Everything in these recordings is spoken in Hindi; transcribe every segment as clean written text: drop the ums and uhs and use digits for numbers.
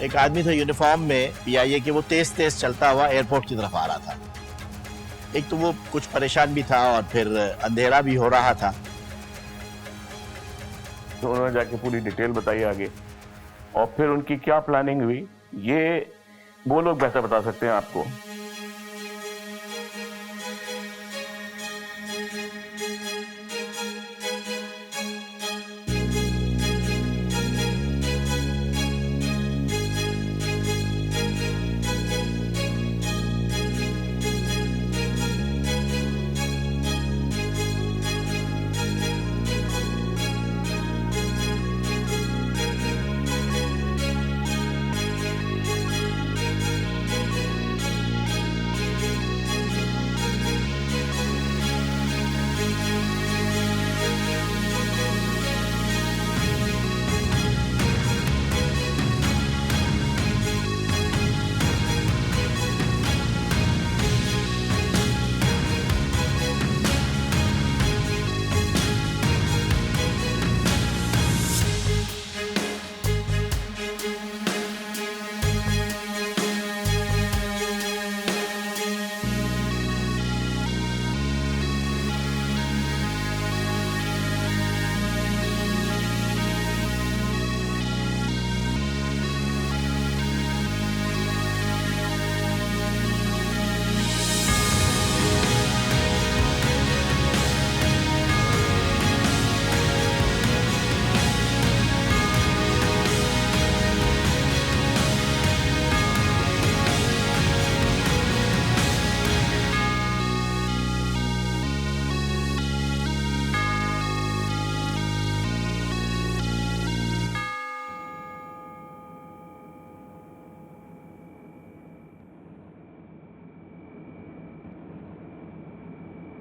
एक आदमी था यूनिफॉर्म में पीआईए के, वो तेज तेज चलता हुआ एयरपोर्ट की तरफ आ रहा था। एक तो वो कुछ परेशान भी था और फिर अंधेरा भी हो रहा था। तो उन्होंने जाके पूरी डिटेल बताई आगे, और फिर उनकी क्या प्लानिंग हुई ये वो लोग बेहतर बता सकते हैं आपको।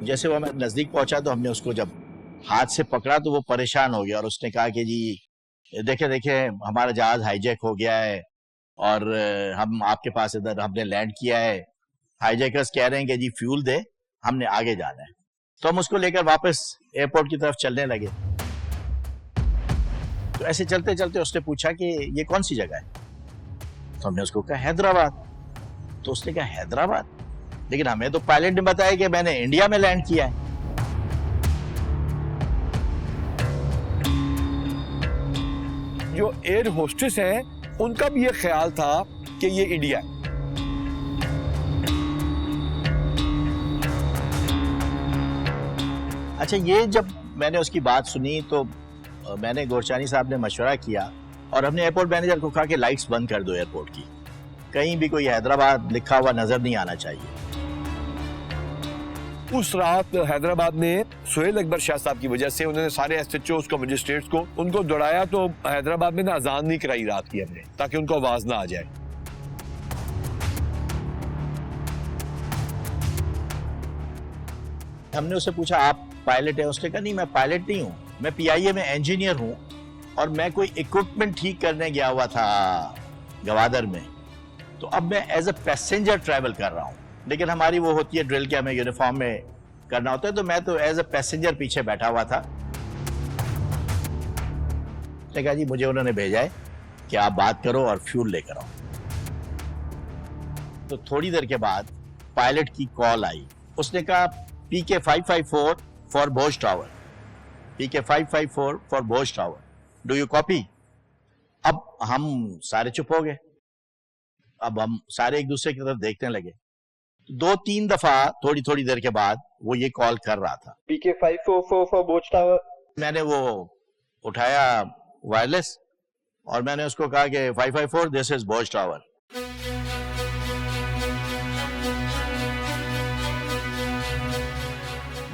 जैसे वो हमारे नजदीक पहुंचा तो हमने उसको जब हाथ से पकड़ा तो वो परेशान हो गया और उसने कहा कि जी देखे देखे हमारा जहाज हाईजैक हो गया है और हम आपके पास इधर हमने लैंड किया है। हाईजैकर्स कह रहे हैं कि जी फ्यूल दे, हमने आगे जाना है। तो हम उसको लेकर वापस एयरपोर्ट की तरफ चलने लगे। तो ऐसे चलते चलते उसने पूछा कि ये कौन सी जगह है। तो हमने उसको कहा हैदराबाद। तो उसने कहा हैदराबाद, लेकिन हमें तो पायलट ने बताया कि मैंने इंडिया में लैंड किया है। जो एयर होस्टेस हैं उनका भी ये ख्याल था कि ये इंडिया है। अच्छा, ये जब मैंने उसकी बात सुनी तो मैंने गोरचानी साहब ने मशवरा किया और हमने एयरपोर्ट मैनेजर को कहा कि लाइट्स बंद कर दो एयरपोर्ट की, कहीं भी कोई हैदराबाद लिखा हुआ नजर नहीं आना चाहिए। उस रात हैदराबाद में सुहेल अकबर शाह साहब की वजह से उन्होंने सारे एसएचओ को, मजिस्ट्रेट्स को उनको दौड़ाया, तो हैदराबाद में ना अजान नहीं कराई रात की हमने, ताकि उनको आवाज ना आ जाए। हमने उससे पूछा आप पायलट है? उसने कहा नहीं, मैं पायलट नहीं हूँ, मैं पीआईए में इंजीनियर हूँ और मैं कोई इक्विपमेंट ठीक करने गया हुआ था गवादर में, तो अब मैं एज अ पैसेंजर ट्रैवल कर रहा हूँ। लेकिन हमारी वो होती है ड्रिल के हमें यूनिफॉर्म में करना होता है, तो मैं तो एज अ पैसेंजर पीछे बैठा हुआ था। उसने कहा जी मुझे उन्होंने भेजा है कि आप बात करो और फ्यूल लेकर आओ। तो थोड़ी देर के बाद पायलट की कॉल आई। उसने कहा PK 554 for Bhoj tower, PK 554 for Bhoj tower, do you copy? अब हम सारे चुप हो गए। अब हम सारे एक दूसरे की तरफ देखने लगे। 2-3 दफा थोड़ी थोड़ी देर के बाद वो ये कॉल कर रहा था, PK 544 फॉर भोज टावर। मैंने वो उठाया वायरलेस और मैंने उसको कहा कि 554 दिस इज भोज टावर।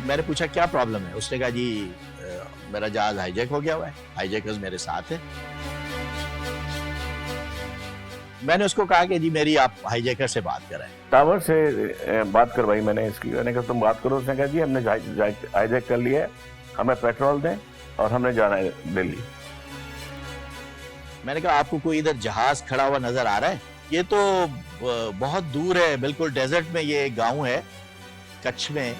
मैंने पूछा क्या प्रॉब्लम है? उसने कहा जी मेरा जहाज हाईजैक हो गया हुआ है, हाईजैकर्स मेरे साथ है। मैंने उसको कहा कि जी मेरी आप हाईजैकर से बात कराएं। टावर से बात करवाई मैंने इसकी, मैंने कहा तुम बात करो। उसने कहा जी हमने हाईजैक कर लिया है, हमें पेट्रोल दें और हमने जाना है दिल्ली। मैंने कहा आपको कोई इधर जहाज खड़ा हुआ नजर आ रहा है? ये तो बहुत दूर है, बिल्कुल डेजर्ट में ये एक गांव है कच्छ में।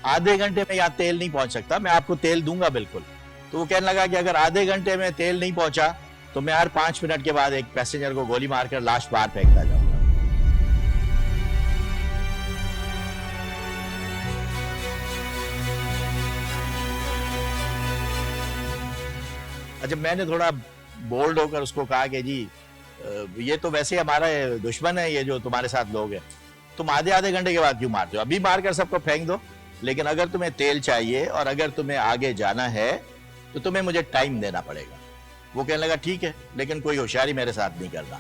आधे घंटे में यहाँ तेल नहीं पहुंच सकता, मैं आपको तेल दूंगा बिल्कुल। तो वो कहने लगा कि अगर आधे घंटे में तेल नहीं पहुंचा तो मैं हर 5 मिनट के बाद एक पैसेंजर को गोली मारकर लाश बाहर फेंकता जाऊंगा। अच्छा, मैंने थोड़ा बोल्ड होकर उसको कहा कि जी ये तो वैसे हमारा दुश्मन है, ये जो तुम्हारे साथ लोग हैं, तुम आधे आधे घंटे के बाद क्यों मारते हो? अभी मारकर सबको फेंक दो, लेकिन अगर तुम्हें तेल चाहिए और अगर तुम्हें आगे जाना है तो तुम्हें मुझे टाइम देना पड़ेगा। वो कहने लगा ठीक है, लेकिन कोई होशियारी मेरे साथ नहीं करना।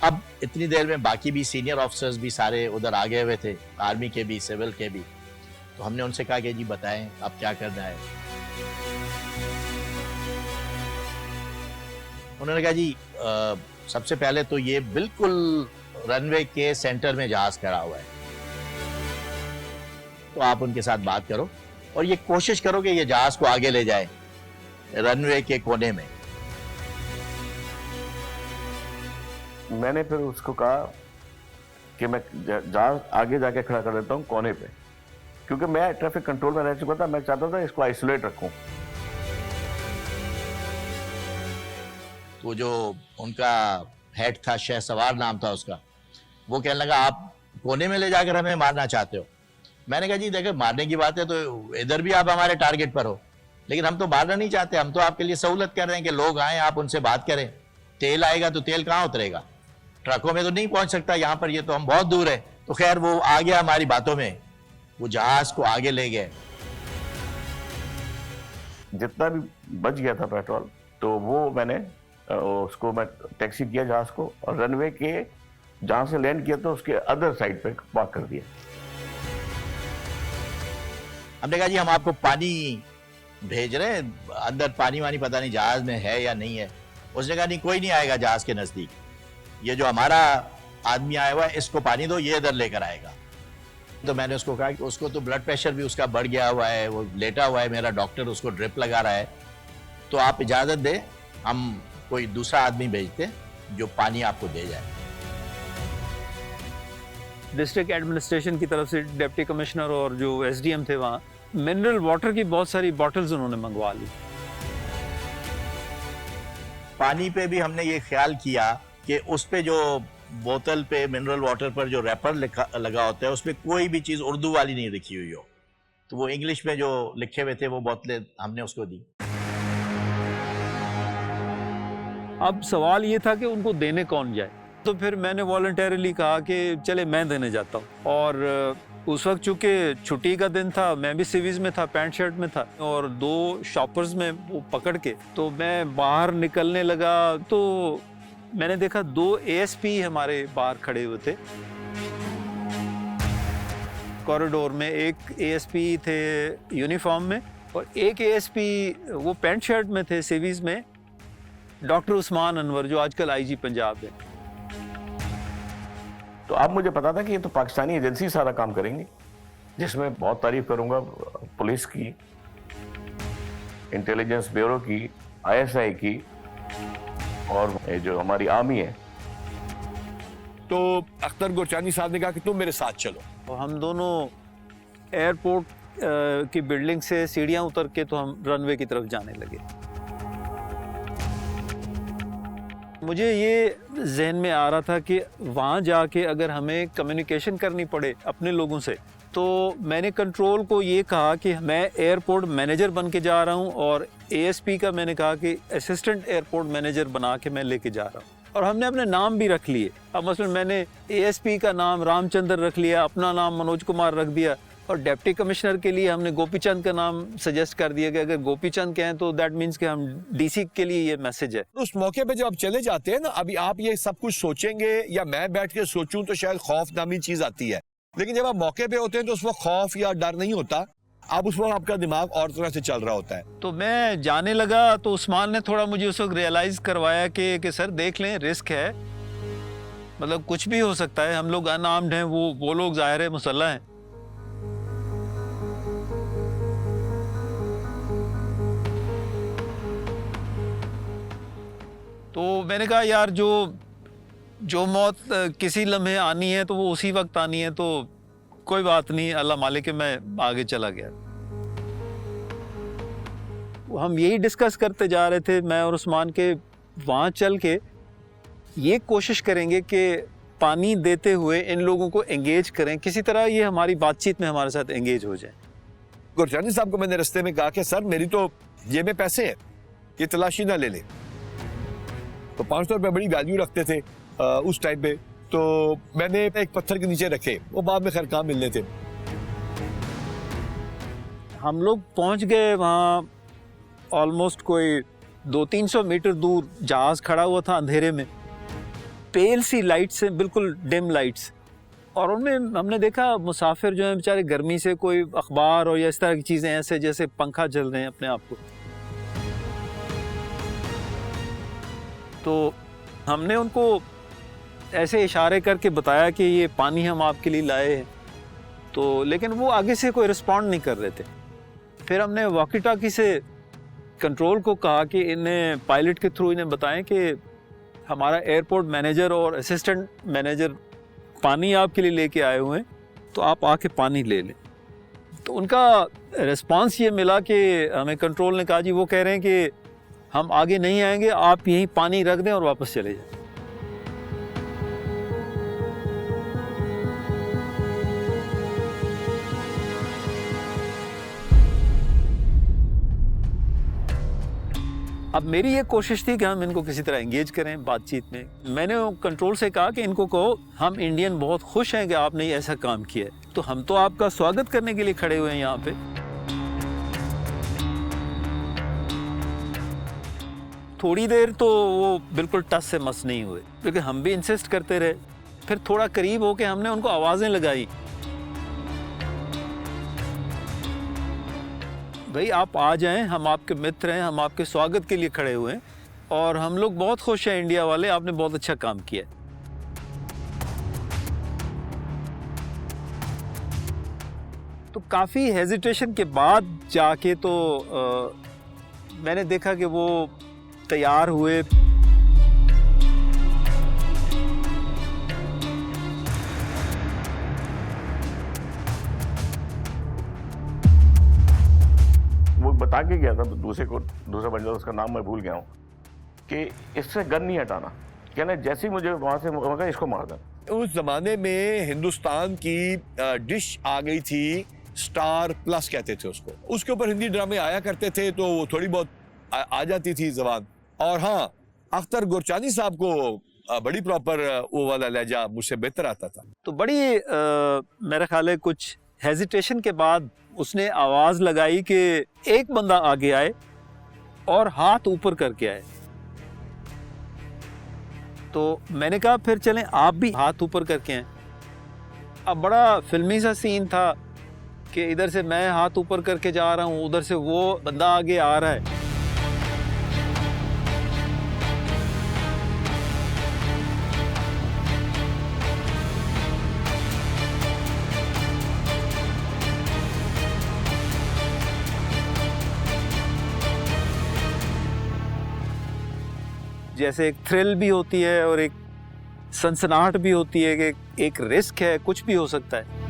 अब इतनी देर में बाकी भी सीनियर ऑफिसर्स भी सारे उधर आ गए हुए थे, आर्मी के भी, सिविल के भी। तो हमने उनसे कहा कि जी बताएं अब क्या करना है। उन्होंने कहा जी सबसे पहले तो ये बिल्कुल रनवे के सेंटर में जहाज खड़ा हुआ है, तो आप उनके साथ बात करो और ये कोशिश करो कि ये जहाज को आगे ले जाए रनवे के कोने में। मैंने फिर उसको कहा कि मैं जहाज आगे जाके खड़ा कर देता हूँ कोने पे, क्योंकि मैं ट्रैफिक कंट्रोल में रह चुका था। मैं चाहता था इसको आइसोलेट रखूं। तो जो उनका हेड था, शहसवार नाम था उसका, वो कहने लगा आप कोने में ले जाकर हमें मारना चाहते हो। मैंने कहा जी देखो, मारने की बात है तो इधर भी आप हमारे टारगेट पर हो, लेकिन हम तो मारना नहीं चाहते, हम तो आपके लिए सहूलत कर रहे हैं कि लोग आए, आप उनसे बात करें। तेल आएगा तो तेल कहाँ उतरेगा? ट्रकों में तो नहीं पहुंच सकता यहाँ पर, ये तो हम बहुत दूर है। तो खैर वो आ गया हमारी बातों में, वो जहाज को आगे ले गए। जितना भी बच गया था पेट्रोल, तो वो मैंने उसको मैं टैक्सी किया जहाज को, और रनवे के जहां से लैंड किया था उसके अदर साइड पे पार्क कर दिया। हमने कहा जी हम आपको पानी भेज रहे हैं, अंदर पानी वानी पता नहीं जहाज में है या नहीं है। उसने कहा नहीं, कोई नहीं आएगा जहाज के नजदीक, ये जो हमारा आदमी आया हुआ है इसको पानी दो, ये इधर लेकर आएगा। तो मैंने उसको कहा कि उसको तो ब्लड प्रेशर भी उसका बढ़ गया हुआ है, वो लेटा हुआ है, मेरा डॉक्टर उसको ड्रिप लगा रहा है, तो आप इजाजत दें, हम कोई दूसरा आदमी भेजते जो पानी आपको दे जाए। डिस्ट्रिक्ट एडमिनिस्ट्रेशन की तरफ से डिप्टी कमिश्नर और जो एसडीएम थे वहाँ मिनरल वाटर की बहुत सारी बॉटल्स उन्होंने मंगवा ली। पानी पे भी हमने ये ख्याल किया कि उस पे जो बोतल पे मिनरल वाटर पर जो रैपर लगा होता है उसमें कोई भी चीज़ उर्दू वाली नहीं लिखी हुई हो, तो वो इंग्लिश में जो लिखे हुए थे वो बोतलें हमने उसको दी। अब सवाल ये था कि उनको देने कौन जाए, तो फिर मैंने वॉलंटरली कहा कि चले मैं देने जाता हूँ। और उस वक्त चूँकि छुट्टी का दिन था, मैं भी सिविज में था, पैंट शर्ट में था, और 2 शॉपर्स में वो पकड़ के तो मैं बाहर निकलने लगा, तो मैंने देखा 2 एएसपी हमारे बाहर खड़े हुए थे कॉरिडोर में। एक एएसपी थे यूनिफॉर्म में और एक एएसपी वो पैंट शर्ट में थे सिविज में, डॉक्टर उस्मान अनवर, जो आजकल आईजी पंजाब है। तो अब मुझे पता था कि ये तो पाकिस्तानी एजेंसी सारा काम करेंगी, जिसमें बहुत तारीफ करूंगा पुलिस की, इंटेलिजेंस ब्यूरो की, आईएसआई की, और ये जो हमारी आर्मी है। तो अख्तर गुरचानी साहब ने कहा कि तुम मेरे साथ चलो, और हम दोनों एयरपोर्ट की बिल्डिंग से सीढ़ियां उतर के तो हम रनवे की तरफ जाने लगे। मुझे ये जहन में आ रहा था कि वहाँ जाके अगर हमें कम्युनिकेशन करनी पड़े अपने लोगों से, तो मैंने कंट्रोल को ये कहा कि मैं एयरपोर्ट मैनेजर बन के जा रहा हूँ, और एएसपी का मैंने कहा कि असिस्टेंट एयरपोर्ट मैनेजर बना के मैं लेके जा रहा हूँ। और हमने अपने नाम भी रख लिए। अब मसलन मैंने एएसपी का नाम रामचंद्र रख लिया, अपना नाम मनोज कुमार रख दिया, और डिप्टी कमिश्नर के लिए हमने गोपीचंद का नाम सजेस्ट कर दिया कि अगर गोपीचंद कहें तो दैट मीन्स कि हम डीसी के लिए ये मैसेज है। उस मौके पे जब आप चले जाते हैं ना, अभी आप ये सब कुछ सोचेंगे या मैं बैठ के सोचूं तो शायद खौफ नामी चीज आती है, लेकिन जब आप मौके पे होते हैं तो उस वक्त खौफ या डर नहीं होता, आप उस वक्त आपका दिमाग और तरह से चल रहा होता है। तो मैं जाने लगा तो उस्मान ने थोड़ा मुझे उस वक्त रियलाइज करवाया कि सर देख लें, रिस्क है, मतलब कुछ भी हो सकता है, हम लोग अनआर्म्ड हैं, वो लोग जाहिर है मुसल्लह हैं। तो मैंने कहा यार जो मौत किसी लम्हे आनी है तो वो उसी वक्त आनी है, तो कोई बात नहीं, अल्लाह मालिक है, मैं आगे चला गया। हम यही डिस्कस करते जा रहे थे मैं और उस्मान के वहाँ चल के ये कोशिश करेंगे कि पानी देते हुए इन लोगों को एंगेज करें, किसी तरह ये हमारी बातचीत में हमारे साथ एंगेज हो जाए। गुरजानी साहब को मैंने रास्ते में कहा कि सर मेरी तो जेब में पैसे हैं, ये तलाशी ना ले ले। तो 500 रुपये बड़ी वैल्यू रखते थे उस टाइम पे, तो मैंने एक पत्थर के नीचे रखे, वो बाद में खैर काम मिलने थे। हम लोग पहुंच गए वहाँ, ऑलमोस्ट कोई 200-300 मीटर दूर जहाज खड़ा हुआ था अंधेरे में, पेल सी लाइट्स हैं, बिल्कुल डिम लाइट्स, और उनमें हमने देखा मुसाफिर जो हैं बेचारे गर्मी से कोई अखबार और या इस तरह की चीज़ें ऐसे जैसे पंखा चल रहे हैं अपने आप को। तो हमने उनको ऐसे इशारे करके बताया कि ये पानी हम आपके लिए लाए हैं, तो लेकिन वो आगे से कोई रिस्पॉन्ड नहीं कर रहे थे। फिर हमने वॉकी टॉकी से कंट्रोल को कहा कि इन्हें पायलट के थ्रू इन्हें बताएं कि हमारा एयरपोर्ट मैनेजर और असिस्टेंट मैनेजर पानी आपके लिए लेके आए हुए हैं, तो आप आके पानी ले लें। तो उनका रिस्पांस ये मिला कि हमें कंट्रोल ने कहा जी वो कह रहे हैं कि हम आगे नहीं आएंगे, आप यहीं पानी रख दें और वापस चले जाएं। अब मेरी ये कोशिश थी कि हम इनको किसी तरह एंगेज करें बातचीत में। मैंने कंट्रोल से कहा कि इनको कहो हम इंडियन बहुत खुश हैं कि आपने ऐसा काम किया है, तो हम तो आपका स्वागत करने के लिए खड़े हुए हैं यहाँ पे। थोड़ी देर तो वो बिल्कुल टस से मस नहीं हुए, क्योंकि हम भी इंसिस्ट करते रहे। फिर थोड़ा करीब होके हमने उनको आवाज़ें लगाई, भाई आप आ जाएं, हम आपके मित्र हैं, हम आपके स्वागत के लिए खड़े हुए हैं और हम लोग बहुत खुश हैं इंडिया वाले, आपने बहुत अच्छा काम किया। तो काफ़ी हेजिटेशन के बाद जाके तो मैंने देखा कि वो तैयार हुए। वो बता के गया था दूसरा बंदा, उसका नाम मैं भूल गया हूँ, कि इससे गन नहीं हटाना। कहना जैसे ही मुझे वहां से मौका, इसको मार देना। उस जमाने में हिंदुस्तान की डिश आ गई थी, स्टार प्लस कहते थे उसको, उसके ऊपर हिंदी ड्रामे आया करते थे, तो वो थोड़ी बहुत आ जाती थी जबान। और हाँ, अख्तर गुरचानी साहब को बड़ी प्रॉपर वो वाला लहजा मुझसे बेहतर आता था। तो बड़ी मेरा ख्याल है कुछ हेजिटेशन के बाद उसने आवाज़ लगाई कि एक बंदा आगे आए और हाथ ऊपर करके आए। तो मैंने कहा फिर चलें आप भी हाथ ऊपर करके आए। अब बड़ा फिल्मी सा सीन था कि इधर से मैं हाथ ऊपर करके जा रहा हूँ, उधर से वो बंदा आगे आ रहा है। जैसे एक थ्रिल भी होती है और एक सनसनाहट भी होती है कि एक रिस्क है, कुछ भी हो सकता है।